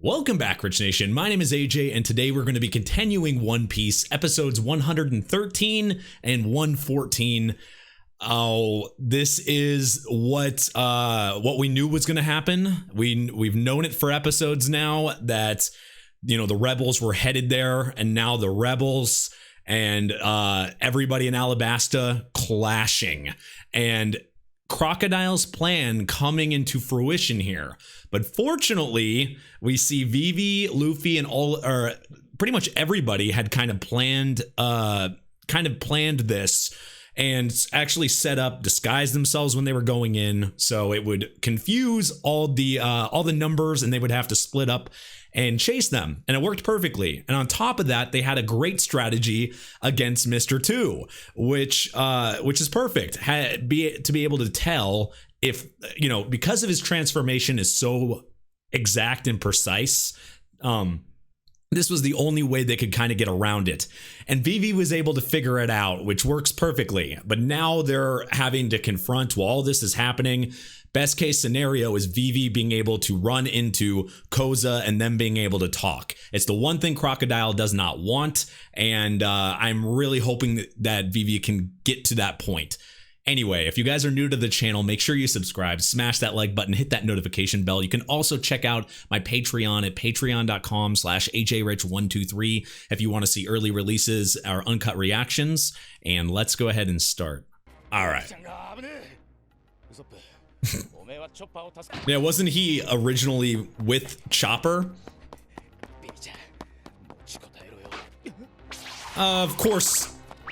Welcome back, Rich Nation. My name is AJ, and today we're going to be continuing One Piece, episodes 113 and 114. Oh, this is what we knew was going to happen. We've known it for episodes now that, you know, the rebels were headed there, and now the rebels and everybody in Alabasta clashing, and Crocodile's plan coming into fruition here. But fortunately, we see Vivi, Luffy, and pretty much everybody had kind of planned this and actually set up, disguised themselves when they were going in, so it would confuse all the numbers, and they would have to split up and chase them, and it worked perfectly. And on top of that, they had a great strategy against Mr. 2, which is perfect. To be able to tell if, you know, because of his transformation is so exact and precise, this was the only way they could kind of get around it. And Vivi was able to figure it out, which works perfectly. But now they're having to confront, while all this is happening, best case scenario is Vivi being able to run into Koza and them being able to talk. It's the one thing Crocodile does not want, and I'm really hoping that Vivi can get to that point. Anyway, if you guys are new to the channel, make sure you subscribe, smash that like button, hit that notification bell. You can also check out my Patreon at patreon.com/ajrich123 if you want to see early releases or uncut reactions. And let's go ahead and start. All right. Yeah, wasn't he originally with Chopper? Of course.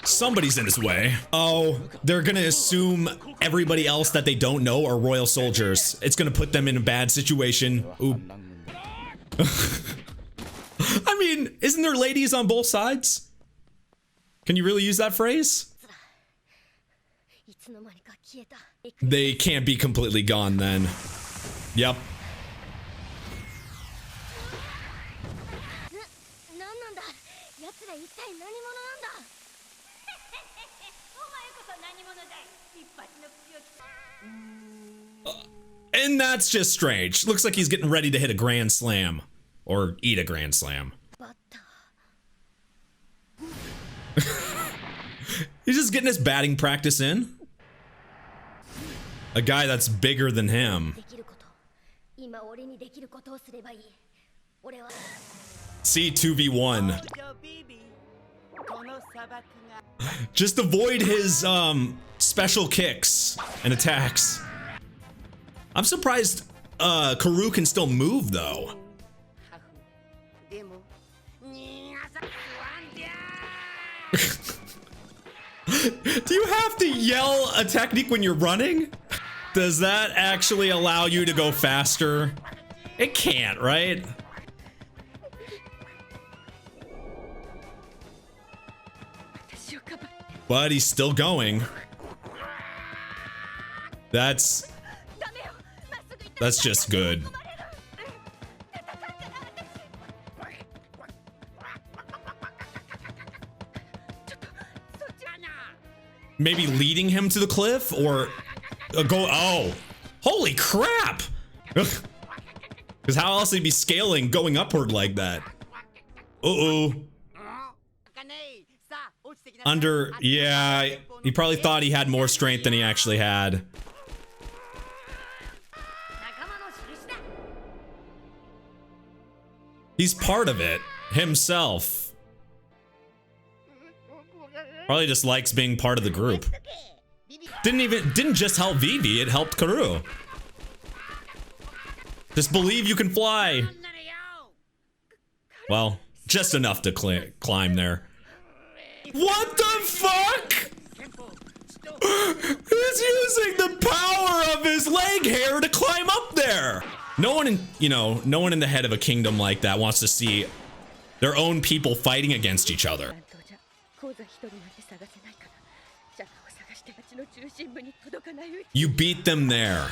Somebody's in his way. Oh, they're gonna assume everybody else that they don't know are royal soldiers. It's gonna put them in a bad situation. Ooh. I mean, isn't there ladies on both sides? Can you really use that phrase? They can't be completely gone then. Yep. And that's just strange. Looks like he's getting ready to hit a grand slam. Or eat a grand slam. He's just getting his batting practice in. A guy that's bigger than him. See, 2v1. Just avoid his special kicks and attacks. I'm surprised Karoo can still move though. Do you have to yell a technique when you're running? Does that actually allow you to go faster? It can't, right? But he's still going. That's just good. Maybe leading him to the cliff or go. Oh, holy crap. Because how else would he be scaling going upward like that? Uh-oh. Yeah, he probably thought he had more strength than he actually had. He's part of it himself. Probably just likes being part of the group. Didn't just help Vivi, it helped Karoo. Just believe you can fly. Well, just enough to climb there. What the fuck? He's using the power of his leg hair to climb up there. No one in, no one in the head of a kingdom like that wants to see their own people fighting against each other. You beat them there.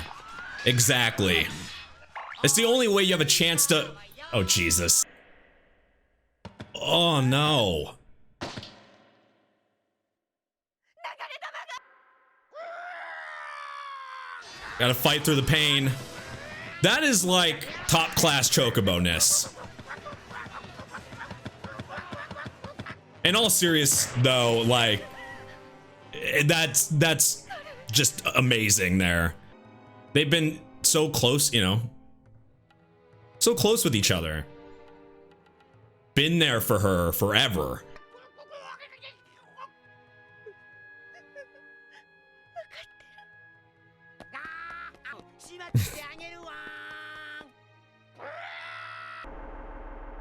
Exactly. It's the only way you have a chance to... Oh, Jesus. Oh, no. Gotta fight through the pain. That is like top class chocobo-ness. In all serious though, like that's just amazing there. They've been so close, you know. So close with each other. Been there for her forever.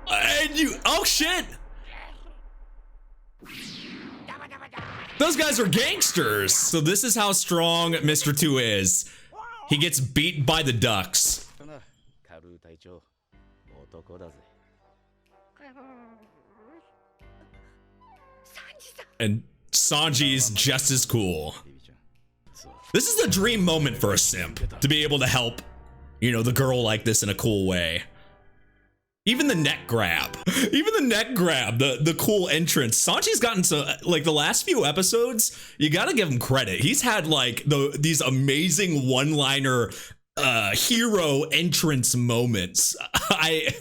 And you, oh shit! Those guys are gangsters. So this is how strong Mr. 2 is. He gets beat by the ducks. And Sanji's just as cool. This is the dream moment for a simp, to be able to help, you know, the girl like this in a cool way. Even the neck grab, the cool entrance. Sanji's gotten to, like, the last few episodes, you gotta give him credit. He's had like these amazing one-liner hero entrance moments. I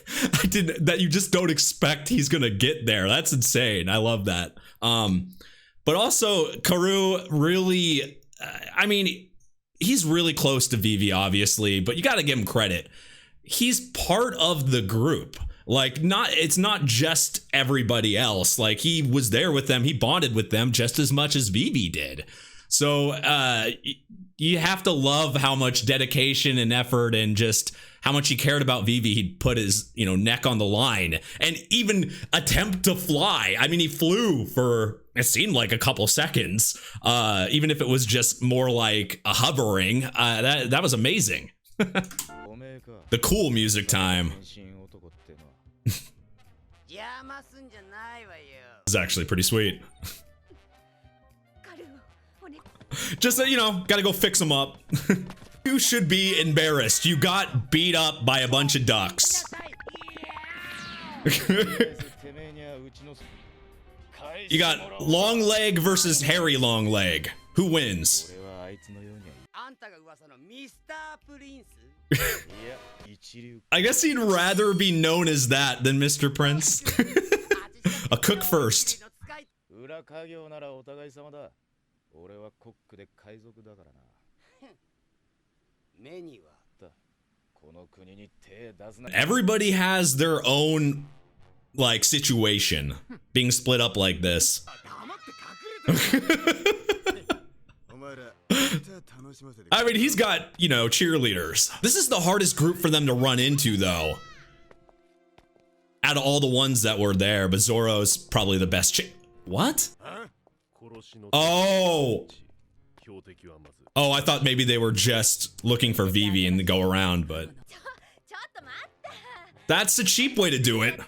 didn't, that you just don't expect he's gonna get there. That's insane. I love that. But also Karoo really, I mean, he's really close to Vivi, obviously, but you gotta give him credit. He's part of the group. Like, it's not just everybody else. Like, he was there with them. He bonded with them just as much as Vivi did. So you have to love how much dedication and effort and just how much he cared about Vivi. He'd put his, you know, neck on the line and even attempt to fly. I mean, he flew for, it seemed like a couple seconds, even if it was just more like a hovering. That was amazing. The cool music time is actually pretty sweet. Just that, you know, gotta go fix them up. You should be embarrassed. You got beat up by a bunch of ducks. You got long leg versus hairy long leg. Who wins? I guess he'd rather be known as that than Mr. Prince. A cook first. Everybody has their own, like, situation being split up like this. I mean, he's got, you know, cheerleaders. This is the hardest group for them to run into, though. Out of all the ones that were there, but Zoro's probably the best. What? Oh. Oh, I thought maybe they were just looking for Vivi and to go around, but that's the cheap way to do it.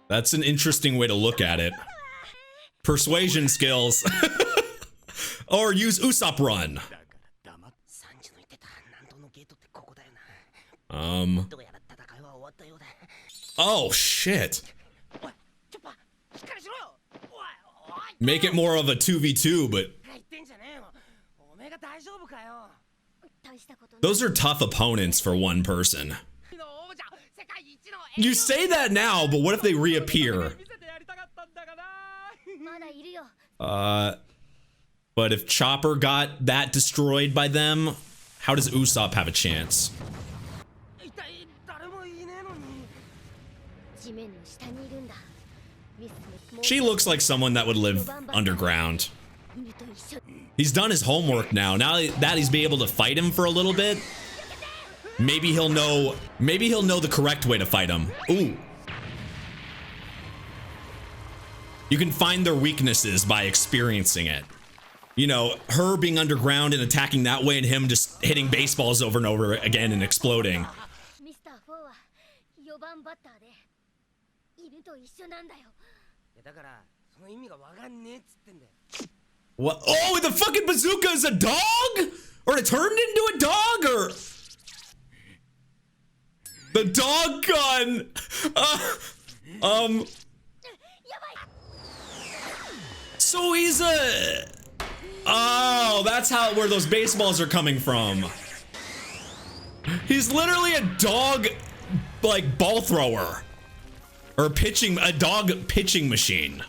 That's an interesting way to look at it. Persuasion skills. Or use Usopp run. Oh shit. Make it more of a 2v2, but those are tough opponents for one person. You say that now, but what if they reappear? But if Chopper got that destroyed by them, how does Usopp have a chance? She looks like someone that would live underground. He's done his homework now. Now that he's be able to fight him for a little bit, maybe he'll know the correct way to fight him. Ooh. You can find their weaknesses by experiencing it. You know, her being underground and attacking that way and him just hitting baseballs over and over again and exploding. What? Oh, the fucking bazooka is a dog? Or it turned into a dog? Or the dog gun? So he's a... Oh, that's where those baseballs are coming from. He's literally a dog, like, ball thrower. Or a dog pitching machine.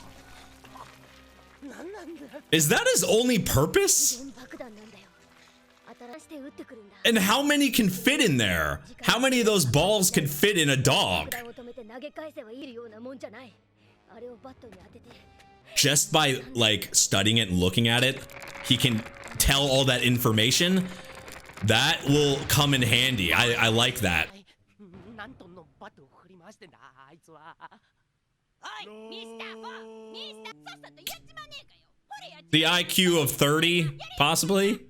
Is that his only purpose? And how many can fit in there? How many of those balls can fit in a dog? Just by, like, studying it and looking at it, he can tell all that information. That will come in handy. I like that. The IQ of 30, possibly?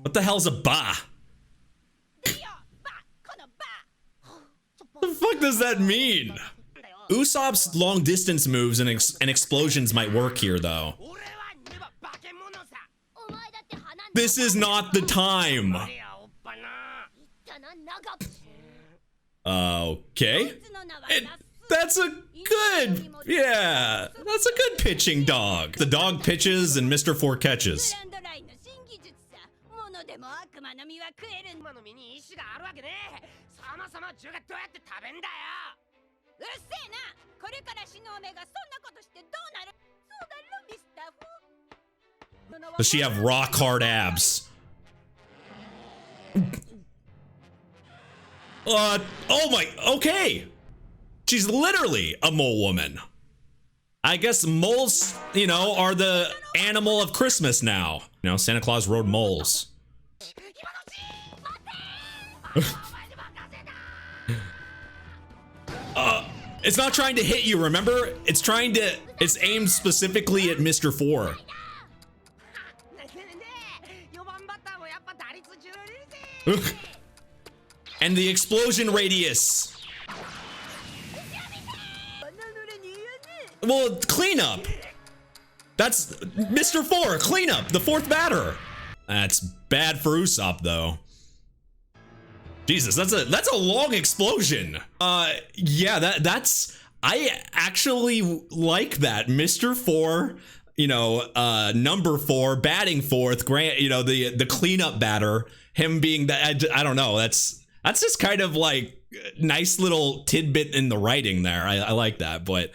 What the hell's a ba? What the fuck does that mean? Usopp's long distance moves and explosions might work here, though. This is not the time. Okay. That's a good, yeah, that's a good pitching dog. The dog pitches and Mr. Four catches. Does she have rock hard abs? Oh my, okay. She's literally a mole woman. I guess moles, you know, are the animal of Christmas now. You know, Santa Claus rode moles. It's not trying to hit you, remember? It's aimed specifically at Mr. Four. And the explosion radius. Well, cleanup. That's Mr. Four, cleanup, the fourth batter. That's bad for Usopp, though. Jesus, that's a long explosion. Yeah, that's I actually like that. Mr. Four, you know, number 4, batting fourth, you know, the cleanup batter, him being that, I don't know, that's just kind of like nice little tidbit in the writing there. I like that, but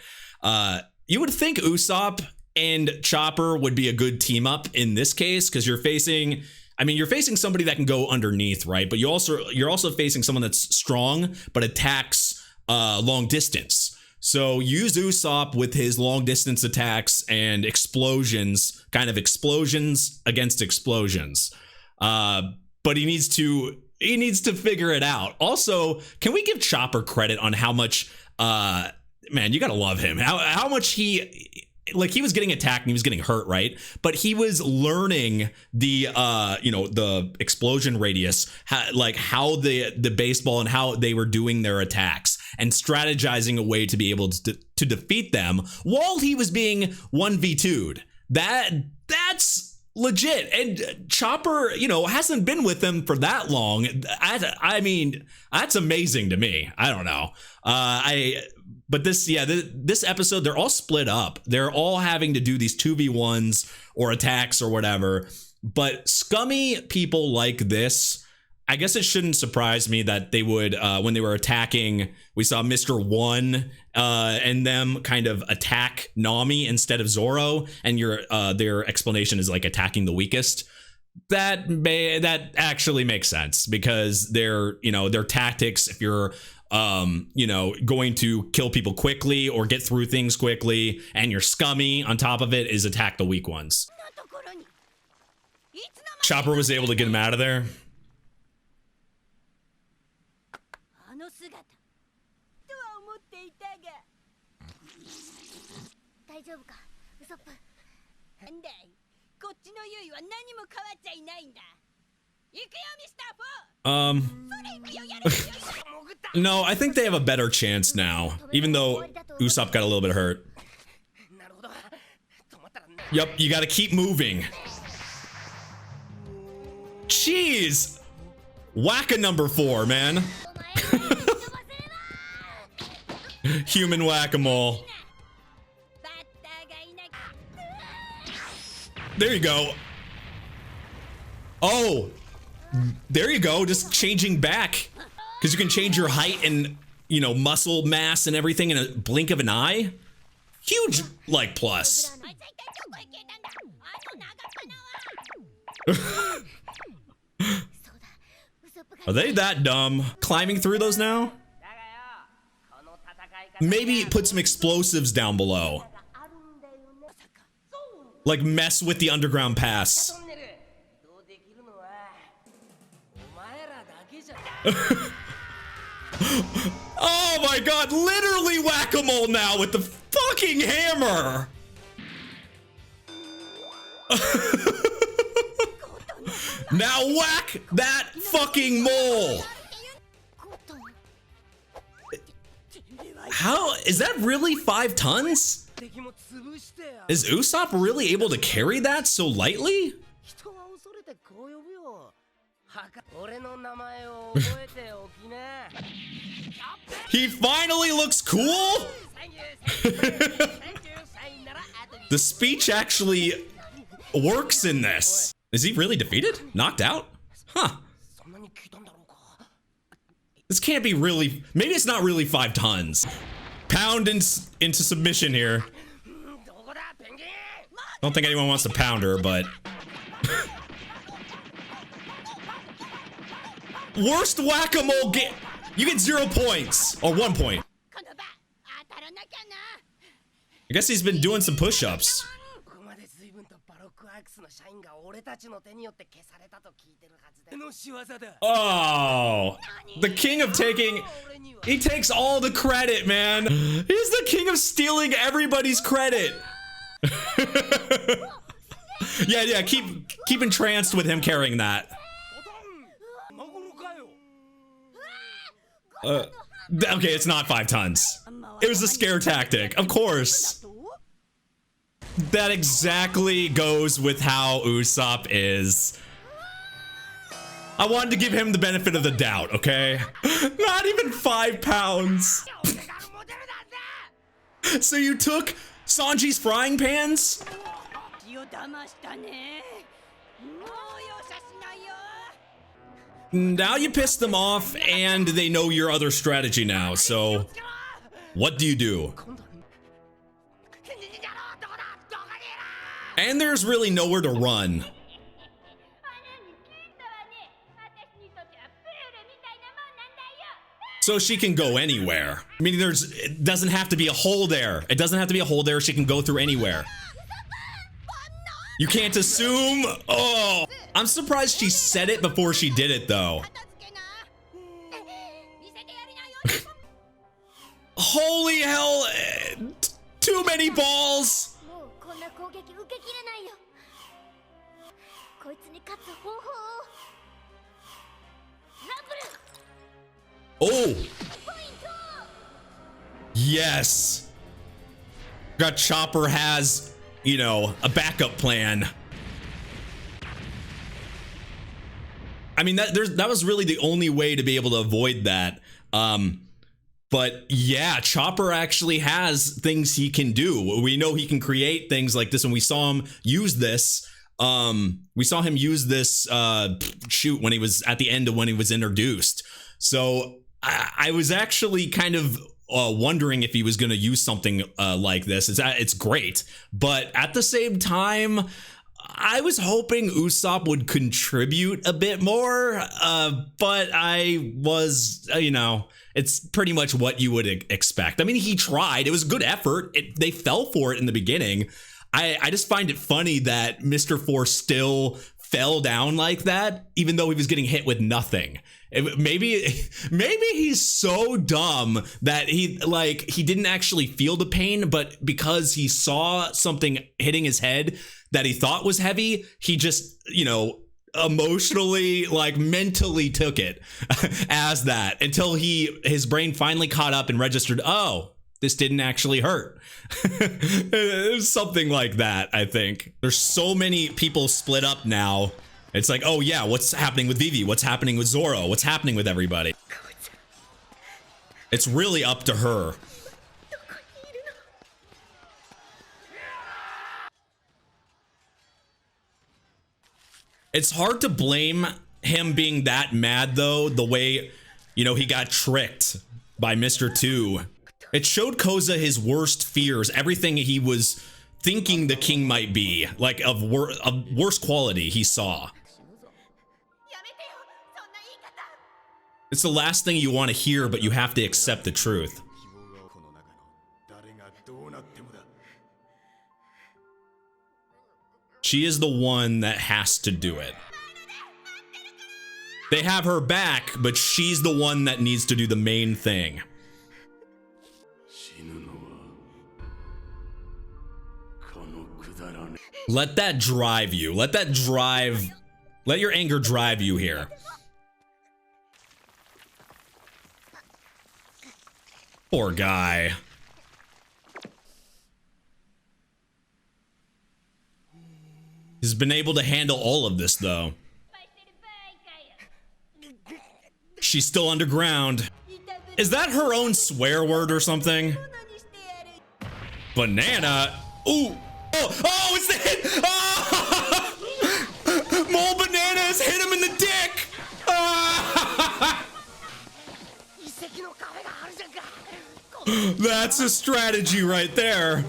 you would think Usopp and Chopper would be a good team up in this case, because you're facing somebody that can go underneath, right? But you're also facing someone that's strong but attacks long distance. So use Usopp with his long distance attacks and explosions, kind of explosions against explosions. But he needs to figure it out. Also, can we give Chopper credit on how much man, you gotta love him. How much he was getting attacked and he was getting hurt, right? But he was learning the the explosion radius, how the baseball and how they were doing their attacks and strategizing a way to be able to defeat them while he was being 1v2'd. That's legit. And Chopper, hasn't been with them for that long. I mean, that's amazing to me. I don't know. But this episode, they're all split up. They're all having to do these 2v1s or attacks or whatever. But scummy people like this, I guess it shouldn't surprise me that they would, when they were attacking, we saw Mr. One and them kind of attack Nami instead of Zoro, and their explanation is like attacking the weakest. That actually makes sense, because their tactics, if you're going to kill people quickly or get through things quickly, and you're scummy on top of it, is attack the weak ones. Chopper was able to get him out of there. No, I think they have a better chance now, even though Usopp got a little bit hurt. Yep, you gotta keep moving. Jeez! Whack a number 4, man. Human whack-a-mole. There you go. Oh, there you go. Just changing back. Because you can change your height and, you know, muscle mass and everything in a blink of an eye. Huge, like, plus. Are they that dumb? Climbing through those now? Maybe put some explosives down below. Like mess with the underground pass. Oh my god, literally whack-a-mole now with the fucking hammer. Now whack that fucking mole. How is that really 5 tons? Is Usopp really able to carry that so lightly? He finally looks cool. The speech actually works in this. Is he really defeated? Knocked out? Huh. This can't be really, maybe it's not really 5 tons. Pound into submission here. I don't think anyone wants to pound her, but. Worst whack-a-mole game. You get 0 points or 1 point. I guess he's been doing some push-ups. Oh, the king of taking. He takes all the credit, man. He's the king of stealing everybody's credit. Yeah, keep entranced with him carrying that. Okay, it's not 5 tons. It was a scare tactic, of course. That exactly goes with how Usopp is. I wanted to give him the benefit of the doubt, okay? Not even 5 pounds. So you took Sanji's frying pans? Now you pissed them off and they know your other strategy now, so what do you do? And there's really nowhere to run. So she can go anywhere. I mean, it doesn't have to be a hole there. It doesn't have to be a hole there. She can go through anywhere. You can't assume. Oh, I'm surprised she said it before she did it, though. Holy hell. Too many balls. Oh. Yes. Got Chopper has, you know, a backup plan. I mean, that was really the only way to be able to avoid that. But yeah, Chopper actually has things he can do. We know he can create things like this, and we saw him use this. We saw him use this shoot when he was at the end of when he was introduced. So I was actually kind of wondering if he was going to use something like this. It's great, but at the same time, I was hoping Usopp would contribute a bit more, but I was, you know, it's pretty much what you would expect. I mean, he tried. It was a good effort. They fell for it in the beginning. I just find it funny that Mr. Force still fell down like that, even though he was getting hit with nothing. Maybe he's so dumb that he didn't actually feel the pain, but because he saw something hitting his head that he thought was heavy, he just, you know, emotionally, like mentally took it as that until his brain finally caught up and registered, oh, this didn't actually hurt. It was something like that, I think. There's so many people split up now. It's like, oh yeah, what's happening with Vivi? What's happening with Zoro? What's happening with everybody? It's really up to her. It's hard to blame him being that mad though, the way, you know, he got tricked by Mr. 2. It showed Koza his worst fears, everything he was thinking the king might be, like of worse quality he saw. It's the last thing you want to hear, but you have to accept the truth. She is the one that has to do it. They have her back, but she's the one that needs to do the main thing. Let that drive you. Let your anger drive you here. Poor guy. He's been able to handle all of this though. She's still underground. Is that her own swear word or something? Banana? Ooh. Oh, it's the hit! Oh! Mole bananas hit him in the dick! Ah! That's a strategy right there.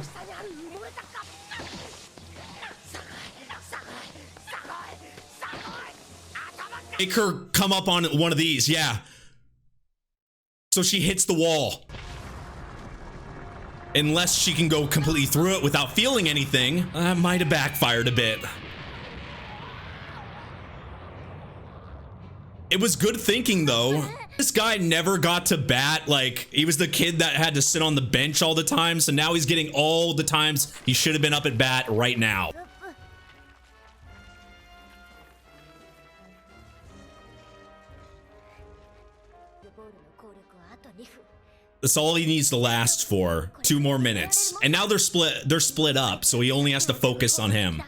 Make her come up on one of these, yeah. So she hits the wall. Unless she can go completely through it without feeling anything. That might have backfired a bit. It was good thinking though. This guy never got to bat. Like, he was the kid that had to sit on the bench all the time. So now he's getting all the times he should have been up at bat right now. That's all he needs to last for. 2 more minutes. And now they're split up, so he only has to focus on him.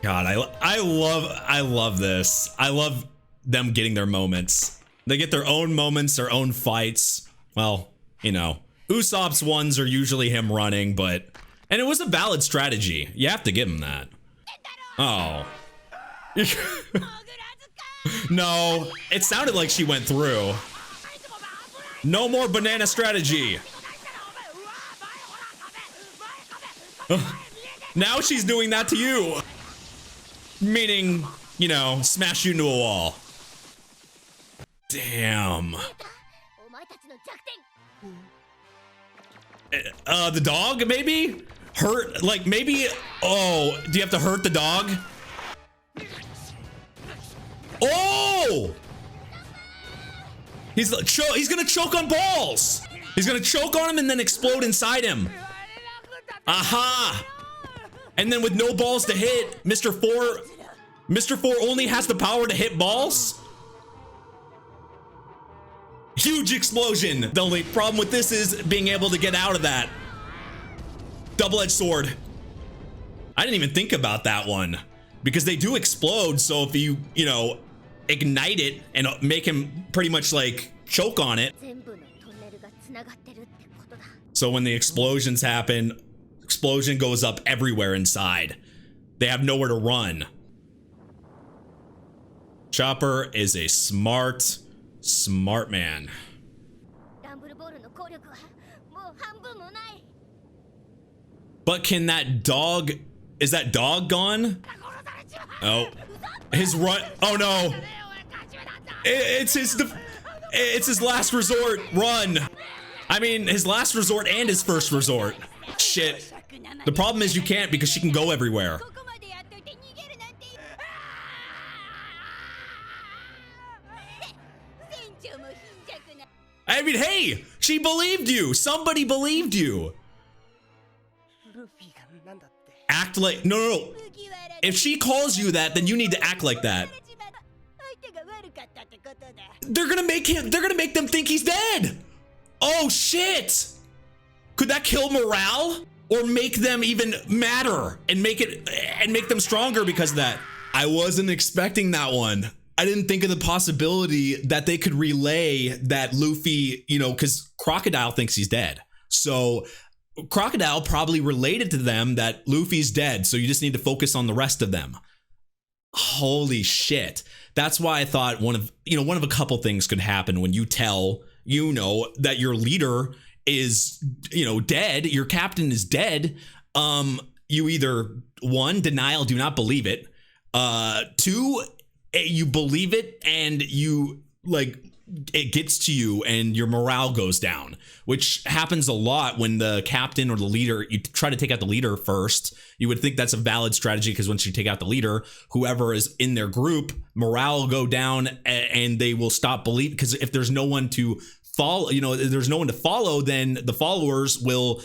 God, I love this. I love them getting their moments. They get their own moments, their own fights. Well, you know, Usopp's ones are usually him running, but... And it was a valid strategy. You have to give him that. Oh. No, it sounded like she went through. No more banana strategy. Now she's doing that to you. Meaning, you know, smash you into a wall. Damn. The dog, maybe? Hurt, like, maybe... Oh, do you have to hurt the dog? Oh! He's gonna choke on balls! He's gonna choke on him and then explode inside him. Aha! And then with no balls to hit, Mr. 4 only has the power to hit balls? Huge explosion! The only problem with this is being able to get out of that. Double-edged sword. I didn't even think about that one. Because they do explode, so if you know, ignite it and make him pretty much like choke on it. So when the explosions happen, explosion goes up everywhere inside. They have nowhere to run. Chopper is a smart man. But can that dog, is that dog gone? Oh, his run. Oh no. It's his last resort. Run. I mean, his last resort and his first resort. Shit. The problem is you can't because she can go everywhere. I mean, hey, she believed you. Somebody believed you. Act like, no. If she calls you that, then you need to act like that. They're gonna make them think he's dead. Oh shit. Could that kill morale or make them even madder and make them stronger because of that? I wasn't expecting that one. I didn't think of the possibility that they could relay that Luffy, you know, because Crocodile thinks he's dead. So Crocodile probably related to them that Luffy's dead, so you just need to focus on the rest of them. Holy shit. That's why I thought one of a couple things could happen when you tell, that your leader is, dead, your captain is dead. You either, one, denial, do not believe it. Two, you believe it and you it gets to you and your morale goes down, which happens a lot when the captain or the leader, you try to take out the leader first. You would think that's a valid strategy because once you take out the leader, whoever is in their group, morale will go down and they will stop believing, because if there's no one to follow, there's no one to follow, then the followers will,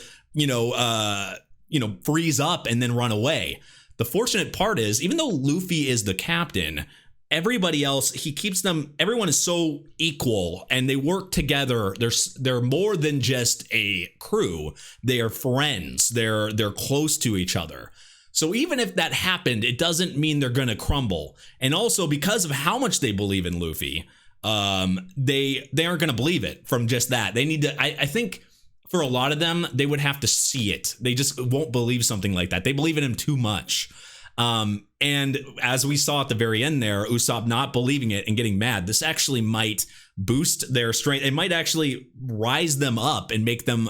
freeze up and then run away. The fortunate part is, even though Luffy is the captain, everybody else, he keeps them, everyone is so equal and they work together. They're more than just a crew. They are friends. They're close to each other. So even if that happened, it doesn't mean they're going to crumble. And also because of how much they believe in Luffy, they aren't going to believe it from just that. They need to, I think for a lot of them, they would have to see it. They just won't believe something like that. They believe in him too much. And as we saw at the very end there, Usopp not believing it and getting mad, this actually might boost their strength. It might actually rise them up and make them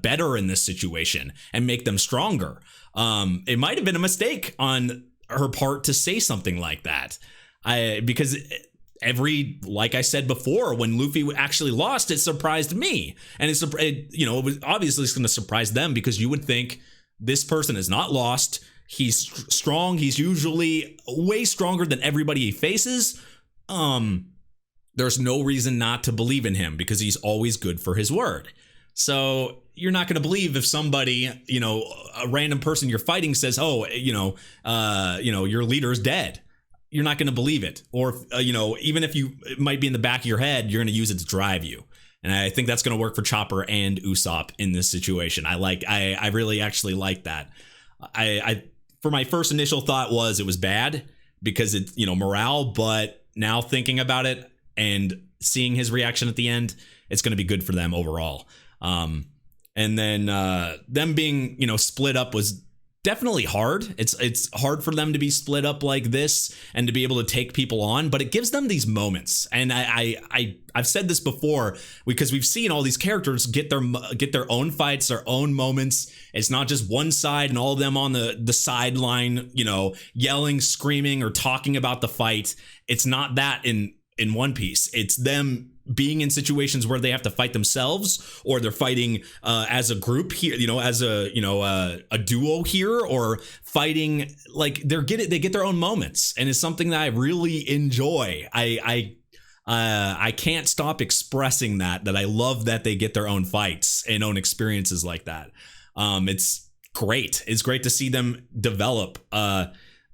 better in this situation and make them stronger. It might have been a mistake on her part to say something like that. Because like I said before, when Luffy actually lost, it surprised me. And it was obviously it's going to surprise them, because you would think this person is not lost. He's strong. He's usually way stronger than everybody he faces. There's no reason not to believe in him because he's always good for his word. So you're not going to believe if somebody, a random person you're fighting says, oh, your leader's dead. You're not going to believe it. Or, even if it might be in the back of your head, you're going to use it to drive you. And I think that's going to work for Chopper and Usopp in this situation. I really actually like that. For my first initial thought was it was bad because it's, morale, but now thinking about it and seeing his reaction at the end, it's going to be good for them overall. And then them being, split up was definitely hard. It's hard for them to be split up like this and to be able to take people on, but it gives them these moments. And I've said this before because we've seen all these characters get their own fights, their own moments. It's not just one side and all of them on the sideline, yelling, screaming, or talking about the fight. It's not that in One Piece. It's them being in situations where they have to fight themselves, or they're fighting as a group here, as a duo here, or fighting like they get their own moments, and it's something that I really enjoy. I can't stop expressing that I love that they get their own fights and own experiences like that. It's great. It's great to see them develop.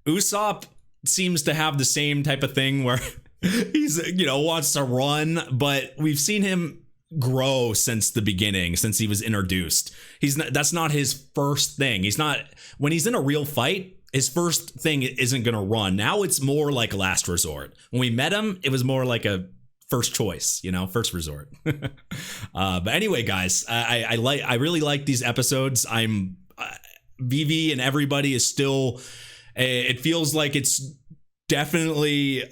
Usopp seems to have the same type of thing where he's wants to run, but we've seen him grow since the beginning, since he was introduced. That's not his first thing. When he's in a real fight, his first thing isn't gonna run. Now it's more like a last resort. When we met him, it was more like a first choice, first resort. But anyway, guys, I really like these episodes. Vivi and everybody is still, it feels like it's definitely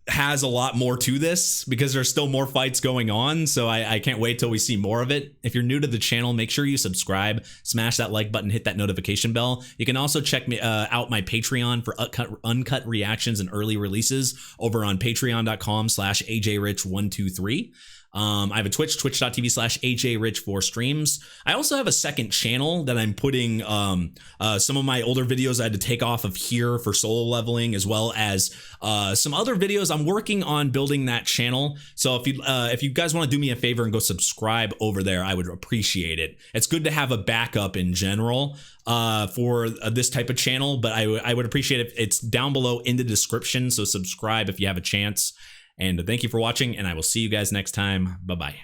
has a lot more to this because there's still more fights going on. So I can't wait till we see more of it. If you're new to the channel, make sure you subscribe, smash that like button, hit that notification bell. You can also check me out my Patreon for uncut reactions and early releases over on patreon.com/ajrich123. I have a twitch.tv/ajrich for streams. I also have a second channel that I'm putting some of my older videos I had to take off of here for solo leveling, as well as some other videos. I'm working on building that channel. So if you guys want to do me a favor and go subscribe over there, I would appreciate it. It's good to have a backup in general for this type of channel, but I would appreciate it if it's down below in the description. So subscribe if you have a chance. And thank you for watching, and I will see you guys next time. Bye-bye.